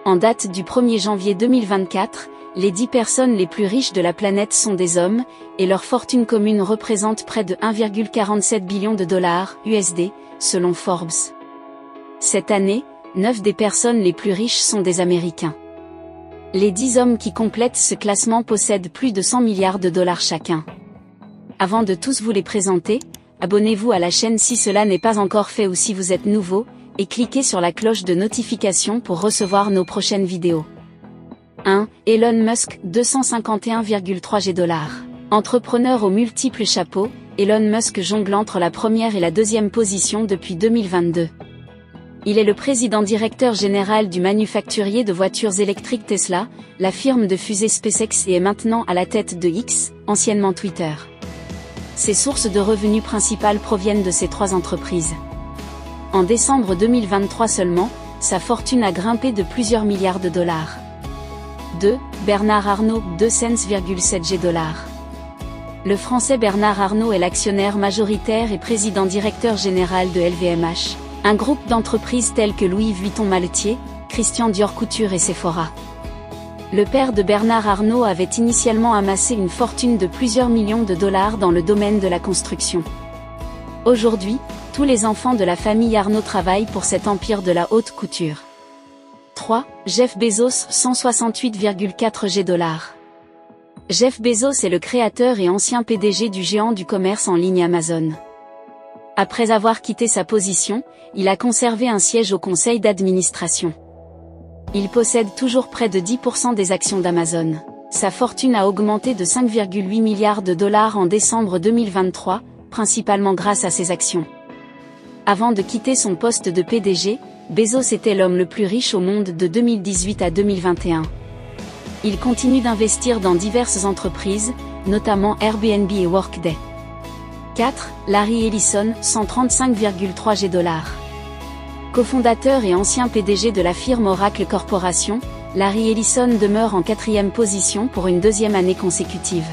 En date du 1er janvier 2024, les 10 personnes les plus riches de la planète sont des hommes, et leur fortune commune représente près de 1,47 billion de dollars USD, selon Forbes. Cette année, 9 des personnes les plus riches sont des Américains. Les 10 hommes qui complètent ce classement possèdent plus de 100 milliards de dollars chacun. Avant de tous vous les présenter, abonnez-vous à la chaîne si cela n'est pas encore fait ou si vous êtes nouveau, et cliquez sur la cloche de notification pour recevoir nos prochaines vidéos. 1. Elon Musk, 251,3 dollars. Entrepreneur aux multiples chapeaux, Elon Musk jongle entre la première et la deuxième position depuis 2022. Il est le président directeur général du manufacturier de voitures électriques Tesla, la firme de fusée SpaceX et est maintenant à la tête de X, anciennement Twitter. Ses sources de revenus principales proviennent de ces 3 entreprises. En décembre 2023 seulement, sa fortune a grimpé de plusieurs milliards de dollars. 2. Bernard Arnault, 2,7 dollars. Le Français Bernard Arnault est l'actionnaire majoritaire et président directeur général de LVMH, un groupe d'entreprises telles que Louis Vuitton Maletier, Christian Dior Couture et Sephora. Le père de Bernard Arnault avait initialement amassé une fortune de plusieurs millions de dollars dans le domaine de la construction. Aujourd'hui, tous les enfants de la famille Arnault travaillent pour cet empire de la haute couture. 3. Jeff Bezos, 168,4 dollars. Jeff Bezos est le créateur et ancien PDG du géant du commerce en ligne Amazon. Après avoir quitté sa position, il a conservé un siège au conseil d'administration. Il possède toujours près de 10% des actions d'Amazon. Sa fortune a augmenté de 5,8 milliards de dollars en décembre 2023, principalement grâce à ses actions. Avant de quitter son poste de PDG, Bezos était l'homme le plus riche au monde de 2018 à 2021. Il continue d'investir dans diverses entreprises, notamment Airbnb et Workday. 4. Larry Ellison, 135,3 dollars. Cofondateur et ancien PDG de la firme Oracle Corporation, Larry Ellison demeure en 4e position pour une 2e année consécutive.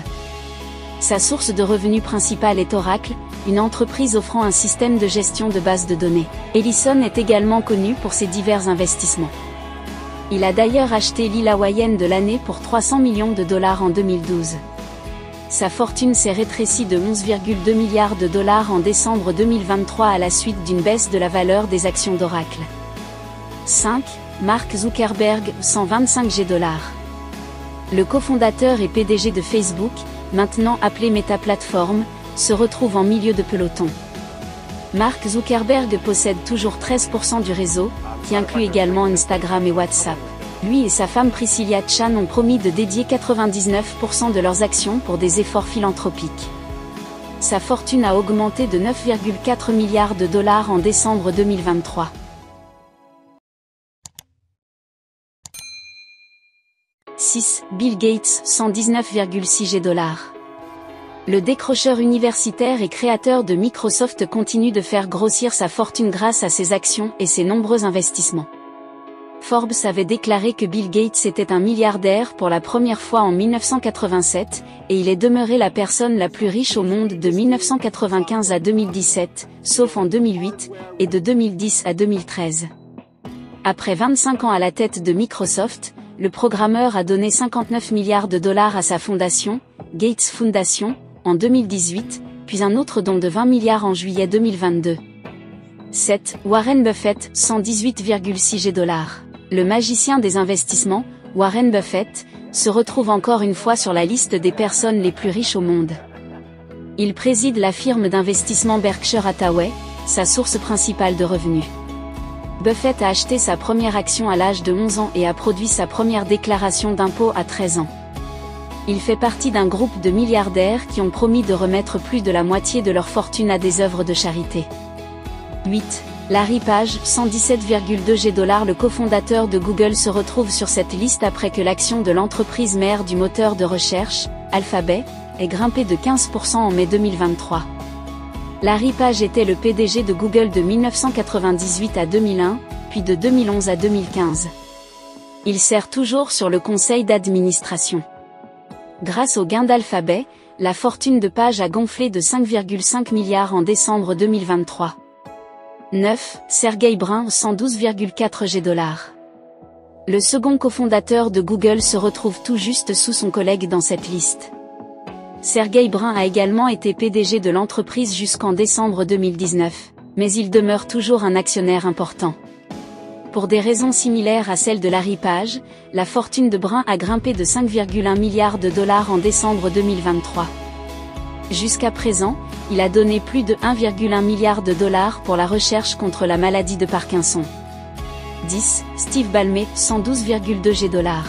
Sa source de revenus principale est Oracle, une entreprise offrant un système de gestion de bases de données. Ellison est également connu pour ses divers investissements. Il a d'ailleurs acheté l'île hawaïenne de l'année pour 300 millions de dollars en 2012. Sa fortune s'est rétrécie de 11,2 milliards de dollars en décembre 2023 à la suite d'une baisse de la valeur des actions d'Oracle. 5. Mark Zuckerberg, 125 dollars. Le cofondateur et PDG de Facebook, maintenant appelé Meta Platforms, se retrouve en milieu de peloton. Mark Zuckerberg possède toujours 13% du réseau, qui inclut également Instagram et WhatsApp. Lui et sa femme Priscilla Chan ont promis de dédier 99% de leurs actions pour des efforts philanthropiques. Sa fortune a augmenté de 9,4 milliards de dollars en décembre 2023. « 6. Bill Gates, 119,6 dollars. Le décrocheur universitaire et créateur de Microsoft continue de faire grossir sa fortune grâce à ses actions et ses nombreux investissements. Forbes avait déclaré que Bill Gates était un milliardaire pour la première fois en 1987, et il est demeuré la personne la plus riche au monde de 1995 à 2017, sauf en 2008, et de 2010 à 2013. Après 25 ans à la tête de Microsoft, le programmeur a donné 59 milliards de dollars à sa fondation, Gates Foundation, en 2018, puis un autre don de 20 milliards en juillet 2022. 7. Warren Buffett, 118,6 dollars. Le magicien des investissements, Warren Buffett, se retrouve encore une fois sur la liste des personnes les plus riches au monde. Il préside la firme d'investissement Berkshire Hathaway, sa source principale de revenus. Buffett a acheté sa première action à l'âge de 11 ans et a produit sa première déclaration d'impôt à 13 ans. Il fait partie d'un groupe de milliardaires qui ont promis de remettre plus de la moitié de leur fortune à des œuvres de charité. 8. Larry Page, 117,2 dollars. Le cofondateur de Google se retrouve sur cette liste après que l'action de l'entreprise mère du moteur de recherche, Alphabet, ait grimpé de 15% en mai 2023. Larry Page était le PDG de Google de 1998 à 2001, puis de 2011 à 2015. Il sert toujours sur le conseil d'administration. Grâce aux gains d'Alphabet, la fortune de Page a gonflé de 5,5 milliards en décembre 2023. 9. Sergey Brin, 112,4 dollars. Le second cofondateur de Google se retrouve tout juste sous son collègue dans cette liste. Sergey Brin a également été PDG de l'entreprise jusqu'en décembre 2019, mais il demeure toujours un actionnaire important. Pour des raisons similaires à celles de Larry Page, la fortune de Brin a grimpé de 5,1 milliards de dollars en décembre 2023. Jusqu'à présent, il a donné plus de 1,1 milliard de dollars pour la recherche contre la maladie de Parkinson. 10. Steve Ballmer, 112,2 $.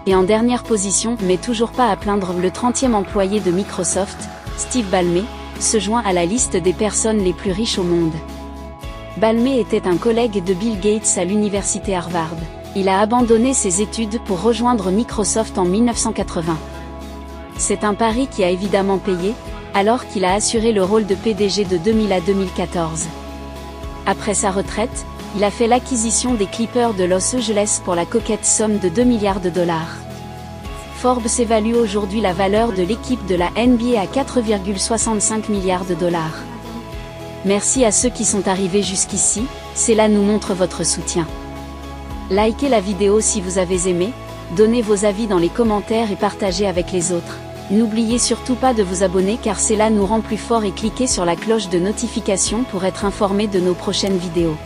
Et en dernière position, mais toujours pas à plaindre, le 30e employé de Microsoft, Steve Ballmer, se joint à la liste des personnes les plus riches au monde. Ballmer était un collègue de Bill Gates à l'université Harvard. Il a abandonné ses études pour rejoindre Microsoft en 1980. C'est un pari qui a évidemment payé, alors qu'il a assuré le rôle de PDG de 2000 à 2014. Après sa retraite, il a fait l'acquisition des Clippers de Los Angeles pour la coquette somme de 2 milliards de dollars. Forbes évalue aujourd'hui la valeur de l'équipe de la NBA à 4,65 milliards de dollars. Merci à ceux qui sont arrivés jusqu'ici, cela nous montre votre soutien. Likez la vidéo si vous avez aimé, donnez vos avis dans les commentaires et partagez avec les autres. N'oubliez surtout pas de vous abonner car cela nous rend plus forts et cliquez sur la cloche de notification pour être informé de nos prochaines vidéos.